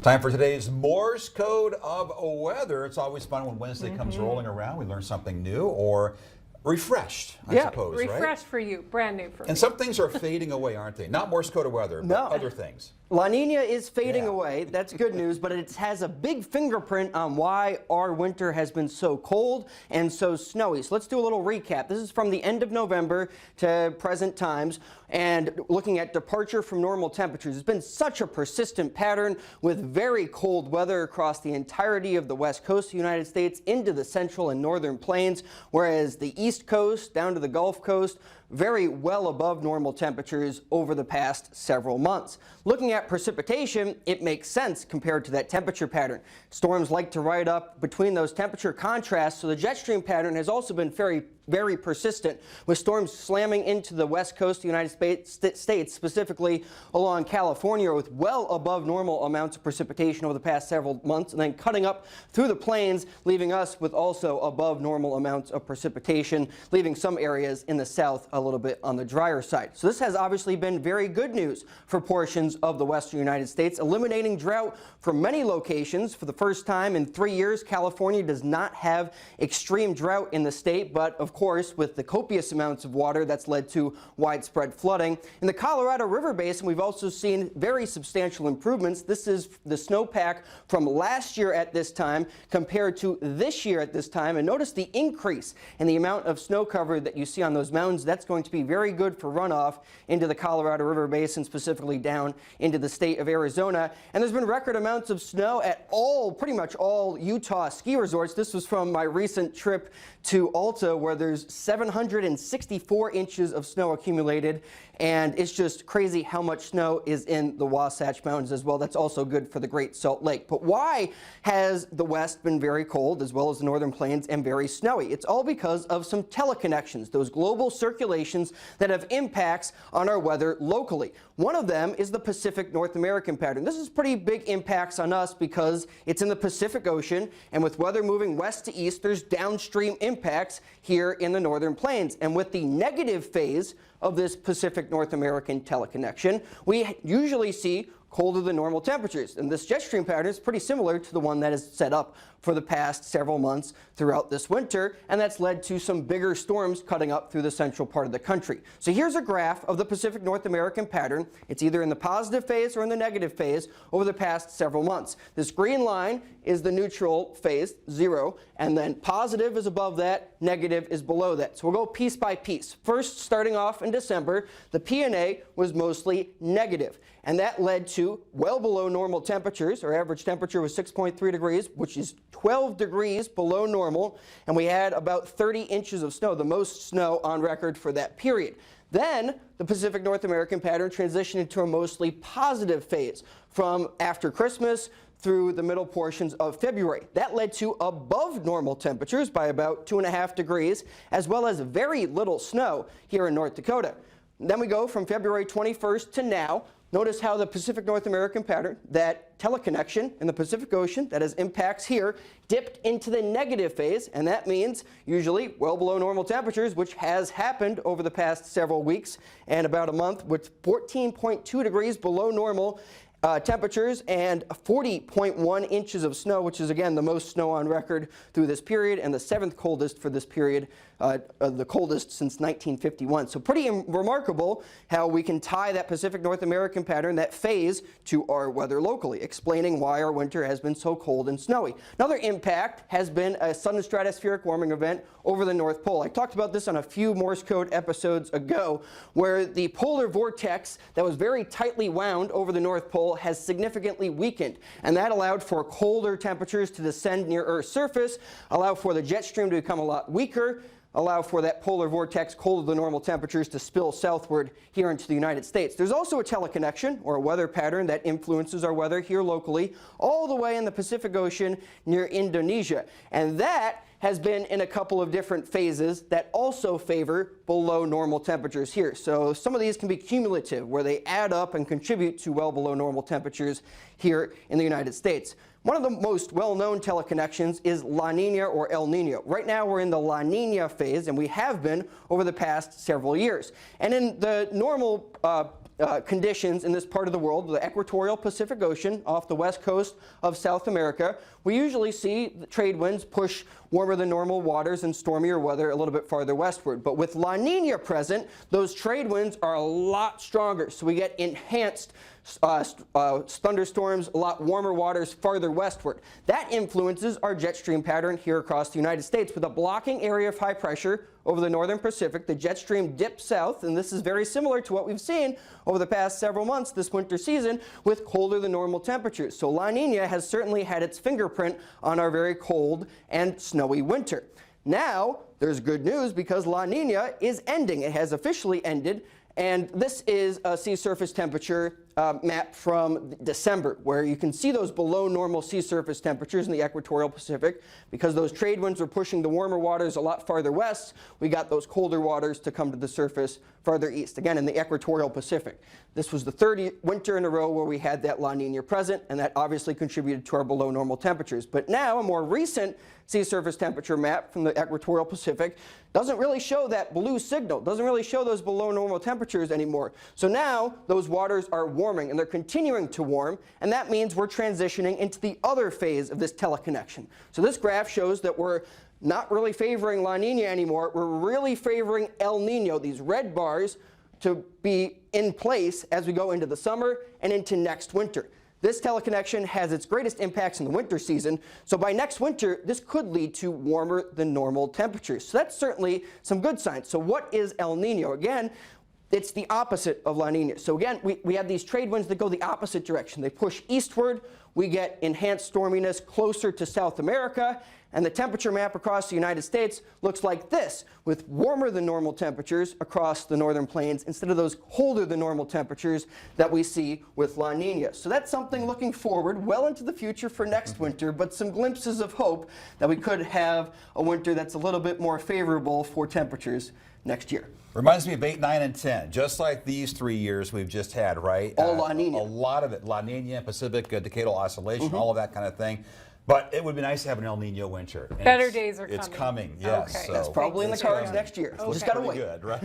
Time for today's Morse Code of Weather. It's always fun when Wednesday comes rolling around. We learn something new or refreshed, I suppose, right? Refreshed for you, brand new for me. And some things are fading away, aren't they? Not Morse Code of Weather, but other things. La Niña is fading away. That's good news, but it has a big fingerprint on why our winter has been so cold and so snowy. So let's do a little recap. This is from the end of November to present times, and looking at departure from normal temperatures. It's been such a persistent pattern with very cold weather across the entirety of the west coast of the United States into the central and northern plains, whereas the east coast down to the Gulf Coast, very well above normal temperatures over the past several months. Looking at precipitation, it makes sense compared to that temperature pattern. Storms like to ride up between those temperature contrasts, so the jet stream pattern has also been very persistent, with storms slamming into the west coast of the United States, specifically along California, with well above normal amounts of precipitation over the past several months, and then cutting up through the plains, leaving us with also above normal amounts of precipitation, leaving some areas in the south a little bit on the drier side. So this has obviously been very good news for portions of the western United States, eliminating drought for many locations. For the first time in 3 years, California does not have extreme drought in the state, but of course, with the copious amounts of water, that's led to widespread flooding. In the Colorado River Basin, we've also seen very substantial improvements. This is the snowpack from last year at this time compared to this year at this time. And notice the increase in the amount of snow cover that you see on those mountains. That's going to be very good for runoff into the Colorado River Basin, specifically down into the state of Arizona. And there's been record amounts of snow at pretty much all Utah ski resorts. This was from my recent trip to Alta, where there's 764 inches of snow accumulated, and it's just crazy how much snow is in the Wasatch Mountains as well. That's also good for the Great Salt Lake. But why has the West been very cold, as well as the Northern Plains, and very snowy? It's all because of some teleconnections, those global circulations that have impacts on our weather locally. One of them is the Pacific North American pattern. This is pretty big impacts on us because it's in the Pacific Ocean, and with weather moving west to east, there's downstream impacts here in the Northern Plains. And with the negative phase of this Pacific North American teleconnection, we usually see colder than normal temperatures. And this jet stream pattern is pretty similar to the one that is set up for the past several months throughout this winter, and that's led to some bigger storms cutting up through the central part of the country. So here's a graph of the Pacific North American pattern. It's either in the positive phase or in the negative phase over the past several months. This green line is the neutral phase, 0, and then positive is above that, negative is below that. So we'll go piece by piece. First, starting off in December, the PNA was mostly negative, and that led to well below normal temperatures. Our average temperature was 6.3 degrees, which is 12 degrees below normal, and we had about 30 inches of snow, the most snow on record for that period. Then the Pacific North American pattern transitioned into a mostly positive phase from after Christmas through the middle portions of February. That led to above normal temperatures by about 2.5 degrees, as well as very little snow here in North Dakota. Then we go from February 21st to now. Notice how the Pacific North American pattern, that teleconnection in the Pacific Ocean that has impacts here, dipped into the negative phase, and that means usually well below normal temperatures, which has happened over the past several weeks and about a month, with 14.2 degrees below normal temperatures and 40.1 inches of snow, which is again the most snow on record through this period and the 7th coldest for this period, the coldest since 1951. So pretty remarkable how we can tie that Pacific North American pattern, that phase, to our weather locally, explaining why our winter has been so cold and snowy. Another impact has been a sudden stratospheric warming event over the North Pole. I talked about this on a few Morse code episodes ago, where the polar vortex that was very tightly wound over the North Pole has significantly weakened, and that allowed for colder temperatures to descend near Earth's surface, allow for the jet stream to become a lot weaker, allow for that polar vortex colder than normal temperatures to spill southward here into the United States. There's also a teleconnection, or a weather pattern, that influences our weather here locally all the way in the Pacific Ocean near Indonesia, and that has been in a couple of different phases that also favor below normal temperatures here. So some of these can be cumulative, where they add up and contribute to well below normal temperatures here in the United States. One of the most well-known teleconnections is La Niña, or El Niño. Right now we're in the La Niña phase, and we have been over the past several years. And in the normal conditions in this part of the world, the equatorial Pacific Ocean off the west coast of South America, we usually see the trade winds push warmer than normal waters and stormier weather a little bit farther westward. But with La Niña present, those trade winds are a lot stronger. So we get enhanced thunderstorms, a lot warmer waters farther westward. That influences our jet stream pattern here across the United States. With a blocking area of high pressure over the northern Pacific, the jet stream dips south, and this is very similar to what we've seen over the past several months this winter season with colder than normal temperatures. So La Niña has certainly had its fingerprint on our very cold and snowy winter. Now, there's good news because La Niña is ending. It has officially ended. And this is a sea surface temperature map from December, where you can see those below normal sea surface temperatures in the equatorial Pacific. Because those trade winds were pushing the warmer waters a lot farther west, we got those colder waters to come to the surface farther east, again in the equatorial Pacific. This was the third winter in a row where we had that La Niña present, and that obviously contributed to our below normal temperatures. But now a more recent sea surface temperature map from the equatorial Pacific doesn't really show that blue signal, doesn't really show those below normal temperatures anymore. So now those waters are warming, and they're continuing to warm, and that means we're transitioning into the other phase of this teleconnection. So this graph shows that we're not really favoring La Niña anymore. We're really favoring El Niño, these red bars, to be in place as we go into the summer and into next winter. This teleconnection has its greatest impacts in the winter season, so by next winter, this could lead to warmer than normal temperatures. So that's certainly some good signs. So what is El Niño? Again, it's the opposite of La Niña. So again, we have these trade winds that go the opposite direction. They push eastward. We get enhanced storminess closer to South America, and the temperature map across the United States looks like this, with warmer than normal temperatures across the northern plains instead of those colder than normal temperatures that we see with La Niña. So that's something looking forward well into the future for next winter, but some glimpses of hope that we could have a winter that's a little bit more favorable for temperatures next year. Reminds me of 8, 9, and 10, just like these 3 years we've just had, right? All La Niña. A lot of it, La Niña, Pacific, decadal oscillation, all of that kind of thing. But it would be nice to have an El Niño winter. And Better days are coming. It's coming, yes. Okay. So That's probably in the cards next year. Okay. Just got to pretty wait. good, right?